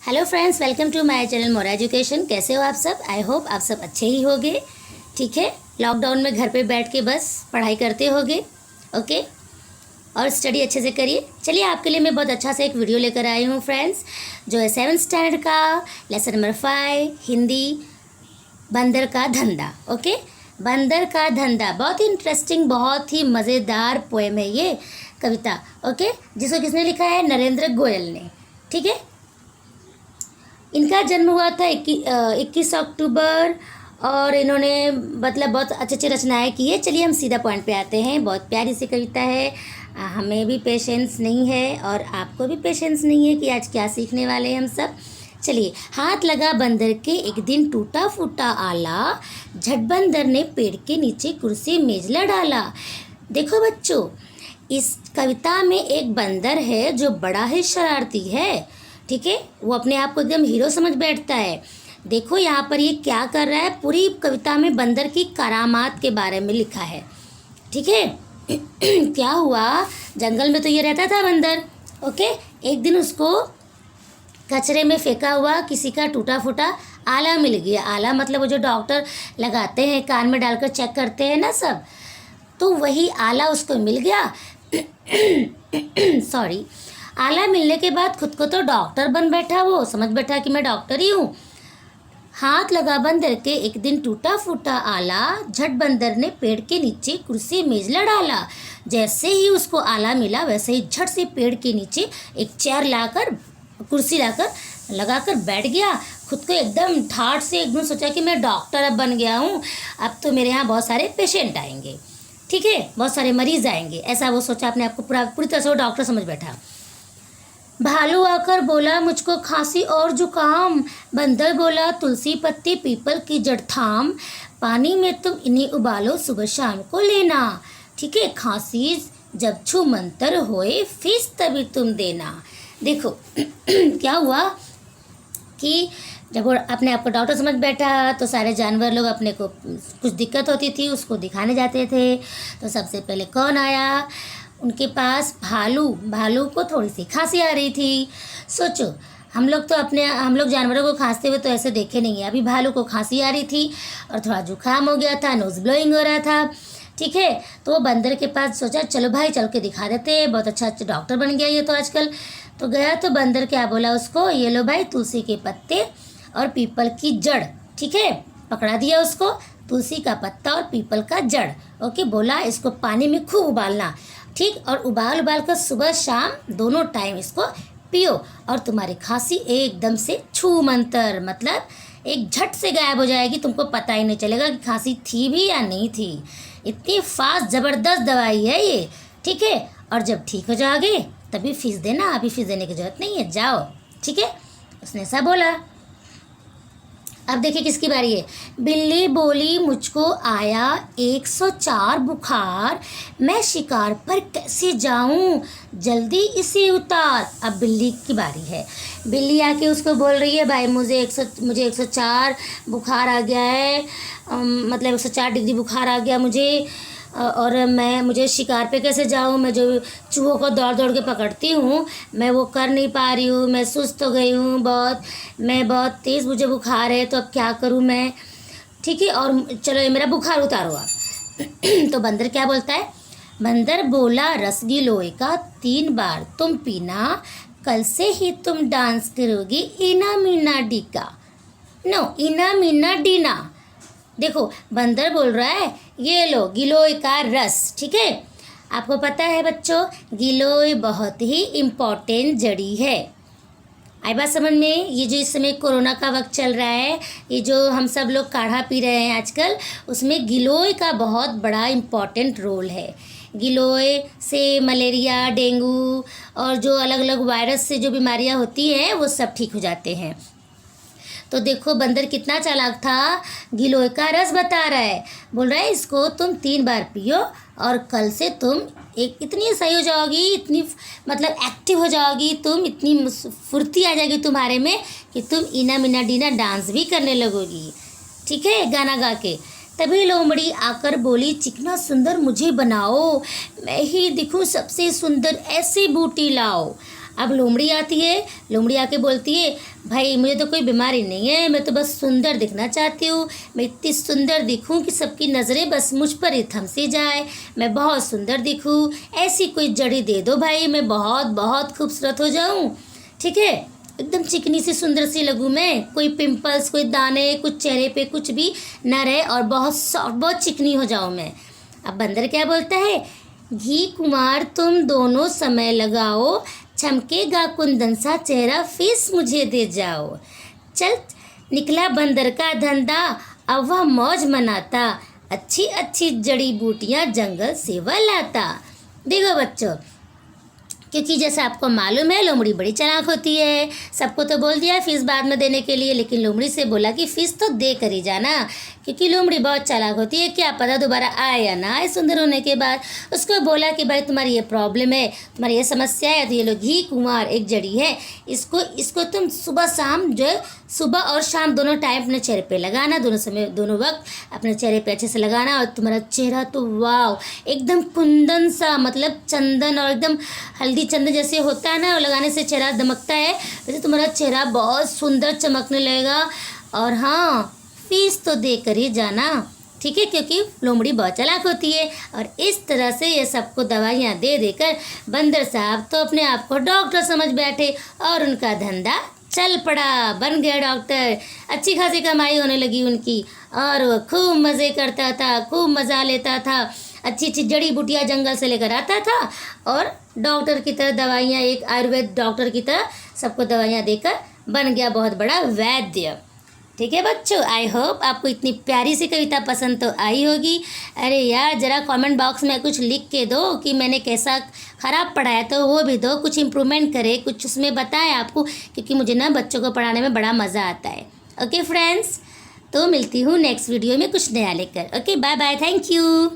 Hello friends, welcome to my channel Mora education. कैसे हो आप सब? आई होप आप सब अच्छे ही होंगे। ठीक है, लॉकडाउन में घर पे बैठ के बस पढ़ाई करते होगे। ओके, और स्टडी अच्छे से करिए। चलिए, आपके लिए मैं बहुत अच्छा सा एक वीडियो लेकर आई हूँ फ्रेंड्स, जो है 7th स्टैंडर्ड का लेसन नंबर 5 हिंदी, बंदर का धंधा। ओके, बंदर का धंधा बहुत ही इंटरेस्टिंग, बहुत ही मज़ेदार पोएम है ये कविता। ओके, जिसको किसने लिखा है? नरेंद्र गोयल ने। ठीक है, इनका जन्म हुआ था 21 अक्टूबर, और इन्होंने मतलब बहुत अच्छे अच्छे रचनाएं की है। चलिए हम सीधा पॉइंट पे आते हैं। बहुत प्यारी सी कविता है। हमें भी पेशेंस नहीं है और आपको भी पेशेंस नहीं है कि आज क्या सीखने वाले हैं हम सब। चलिए, हाथ लगा बंदर के एक दिन टूटा फूटा आला, झट बंदर ने पेड़ के नीचे कुर्सी मेज डाला। देखो बच्चों, इस कविता में एक बंदर है जो बड़ा ही शरारती है। ठीक है, वो अपने आप को एकदम हीरो समझ बैठता है। देखो यहाँ पर ये क्या कर रहा है। पूरी कविता में बंदर की करामात के बारे में लिखा है। ठीक है क्या हुआ, जंगल में तो ये रहता था बंदर। ओके, एक दिन उसको कचरे में फेंका हुआ किसी का टूटा फूटा आला मिल गया। आला मतलब वो जो डॉक्टर लगाते हैं, कान में डालकर चेक करते हैं ना सब, तो वही आला उसको मिल गया। सॉरी, आला मिलने के बाद खुद को तो डॉक्टर बन बैठा। वो समझ बैठा कि मैं डॉक्टर ही हूँ। हाथ लगा बंदर के एक दिन टूटा फूटा आला, झट बंदर ने पेड़ के नीचे कुर्सी मेज डाला। जैसे ही उसको आला मिला, वैसे ही झट से पेड़ के नीचे एक चेयर लाकर, कुर्सी लाकर लगाकर बैठ गया। खुद को एकदम ठाठ से एकदम सोचा कि मैं डॉक्टर अब बन गया हूँ, अब तो मेरे यहाँ बहुत सारे पेशेंट आएंगे। ठीक है, बहुत सारे मरीज आएंगे, ऐसा वो सोचा अपने आप को। पूरी तरह से वो डॉक्टर समझ बैठा। भालू आकर बोला, मुझको खांसी और जुकाम। बंदर बोला, तुलसी पत्ती पीपल की जड़ थाम, पानी में तुम इन्हें उबालो, सुबह शाम को लेना। ठीक है, खांसी जब छू मंतर होए, फीस तभी तुम देना। देखो क्या हुआ कि जब वो अपने आप को डॉक्टर समझ बैठा, तो सारे जानवर लोग अपने को कुछ दिक्कत होती थी उसको दिखाने जाते थे। तो सबसे पहले कौन आया उनके पास? भालू को थोड़ी सी खांसी आ रही थी। सोचो, हम लोग जानवरों को खांसते हुए तो ऐसे देखे नहीं है। अभी भालू को खांसी आ रही थी और थोड़ा जुकाम हो गया था, नोज ब्लोइंग हो रहा था। ठीक है, तो वो बंदर के पास सोचा, चलो भाई चल के दिखा देते हैं, बहुत अच्छा डॉक्टर बन गया ये तो आजकल। तो गया तो बंदर क्या बोला उसको, ये लो भाई तुलसी के पत्ते और पीपल की जड़। ठीक है, पकड़ा दिया उसको, तुलसी का पत्ता और पीपल का जड़। ओके, बोला इसको पानी में खूब उबालना। ठीक, और उबाल कर सुबह शाम दोनों टाइम इसको पियो, और तुम्हारी खांसी एकदम से छू मंतर, मतलब एक झट से गायब हो जाएगी। तुमको पता ही नहीं चलेगा कि खांसी थी भी या नहीं थी। इतनी फास्ट ज़बरदस्त दवाई है ये। ठीक है, और जब ठीक हो जाओगे तभी फीस देना, अभी फीस देने की जरूरत नहीं है, जाओ। ठीक है, उसने ऐसा बोला। अब देखिए किसकी बारी है। बिल्ली बोली, मुझको आया 104 बुखार, मैं शिकार पर कैसे जाऊं, जल्दी इसे उतार। अब बिल्ली की बारी है। बिल्ली आके उसको बोल रही है, भाई मुझे 104 बुखार आ गया है, मतलब 104 डिग्री बुखार आ गया मुझे, और मुझे शिकार पे कैसे जाऊँ? मैं जो चूहों को दौड़ दौड़ के पकड़ती हूँ, मैं वो कर नहीं पा रही हूँ, मैं सुस्त हो गई हूँ बहुत, मैं बहुत तेज़ मुझे बुखार है, तो अब क्या करूँ मैं? ठीक है, और चलो ये मेरा बुखार उतारो आप। तो बंदर क्या बोलता है? बंदर बोला, रस गिलोय का 3 बार तुम पीना, कल से ही तुम डांस करोगी इना मीना डीका। नो, इना मीना डीना। देखो बंदर बोल रहा है, ये लो गिलोय का रस। ठीक है, आपको पता है बच्चों, गिलोय बहुत ही इम्पोर्टेंट जड़ी है। आई बात समझ में? ये जो इस समय कोरोना का वक्त चल रहा है, ये जो हम सब लोग काढ़ा पी रहे हैं आजकल, उसमें गिलोय का बहुत बड़ा इम्पोर्टेंट रोल है। गिलोय से मलेरिया, डेंगू और जो अलग अलग वायरस से जो बीमारियां होती हैं वो सब ठीक हो जाते हैं। तो देखो बंदर कितना चालाक था, गिलोय का रस बता रहा है। बोल रहा है इसको तुम 3 बार पियो और कल से तुम इतनी सही हो जाओगी, इतनी मतलब एक्टिव हो जाओगी तुम, इतनी फुर्ती आ जाएगी तुम्हारे में कि तुम इना मिना डीना डांस भी करने लगोगी। ठीक है, गाना गा के। तभी लोमड़ी आकर बोली, चिकना सुंदर मुझे बनाओ, मैं ही दिखूं सबसे सुंदर, ऐसी बूटी लाओ। अब लोमड़ी आती है, लोमड़ी आके बोलती है, भाई मुझे तो कोई बीमारी नहीं है, मैं तो बस सुंदर दिखना चाहती हूँ, मैं इतनी सुंदर दिखूँ कि सबकी नज़रें बस मुझ पर ही थमसी जाए, मैं बहुत सुंदर दिखूँ, ऐसी कोई जड़ी दे दो भाई, मैं बहुत बहुत खूबसूरत हो जाऊँ, ठीक है, एकदम चिकनी सी सुंदर सी लगूँ मैं, कोई पिंपल्स, कोई दाने, कुछ चेहरे पे कुछ भी ना रहे और बहुत सॉफ्ट, बहुत चिकनी हो जाऊँ मैं। अब बंदर क्या बोलता है, घी कुमार तुम दोनों समय लगाओ, चमकेगा कुंदन सा चेहरा, फीस मुझे दे जाओ। चल निकला बंदर का धंधा, अब वह मौज मनाता, अच्छी अच्छी जड़ी बूटियां जंगल से वह लाता। देखो बच्चों, क्योंकि जैसा आपको मालूम है लोमड़ी बड़ी चालाक होती है, सबको तो बोल दिया फीस बाद में देने के लिए, लेकिन लोमड़ी से बोला कि फ़ीस तो दे कर ही जाना, क्योंकि लोमड़ी बहुत चालाक होती है, क्या पता दोबारा आए या ना आए सुंदर होने के बाद। उसको बोला कि भाई तुम्हारी ये प्रॉब्लम है, तुम्हारी ये समस्या है, तो ये लो घी कुमार एक जड़ी है, इसको इसको तुम सुबह शाम जो है, सुबह और शाम दोनों टाइम अपने चेहरे पे लगाना, दोनों समय दोनों वक्त अपने चेहरे पे अच्छे से लगाना, और तुम्हारा चेहरा तो वाव एकदम कुंदन सा, मतलब चंदन और एकदम हल्दी चंदन जैसे होता है ना, और लगाने से चेहरा दमकता है, वैसे तुम्हारा चेहरा बहुत सुंदर चमकने लगेगा। और हाँ, फीस तो दे कर ही जाना, ठीक है, क्योंकि लोमड़ी बहुत चालाक होती है। और इस तरह से ये सबको दवाइयाँ दे देकर बंदर साहब तो अपने आप को डॉक्टर समझ बैठे और उनका धंधा चल पड़ा, बन गया डॉक्टर, अच्छी खासी कमाई होने लगी उनकी, और वो खूब मज़े करता था, खूब मज़ा लेता था, अच्छी अच्छी जड़ी बूटियाँ जंगल से लेकर आता था, और डॉक्टर की तरह दवाइयाँ, एक आयुर्वेद डॉक्टर की तरह सबको दवाइयाँ देकर बन गया बहुत बड़ा वैद्य। ठीक है बच्चों, आई होप आपको इतनी प्यारी सी कविता पसंद तो आई होगी। अरे यार, ज़रा कमेंट बॉक्स में कुछ लिख के दो कि मैंने कैसा ख़राब पढ़ाया, तो वो भी दो, कुछ इम्प्रूवमेंट करे, कुछ उसमें बताएं आपको, क्योंकि मुझे ना बच्चों को पढ़ाने में बड़ा मज़ा आता है। ओके फ्रेंड्स, तो मिलती हूँ नेक्स्ट वीडियो में कुछ नया लेकर। Okay, bye bye, thank you.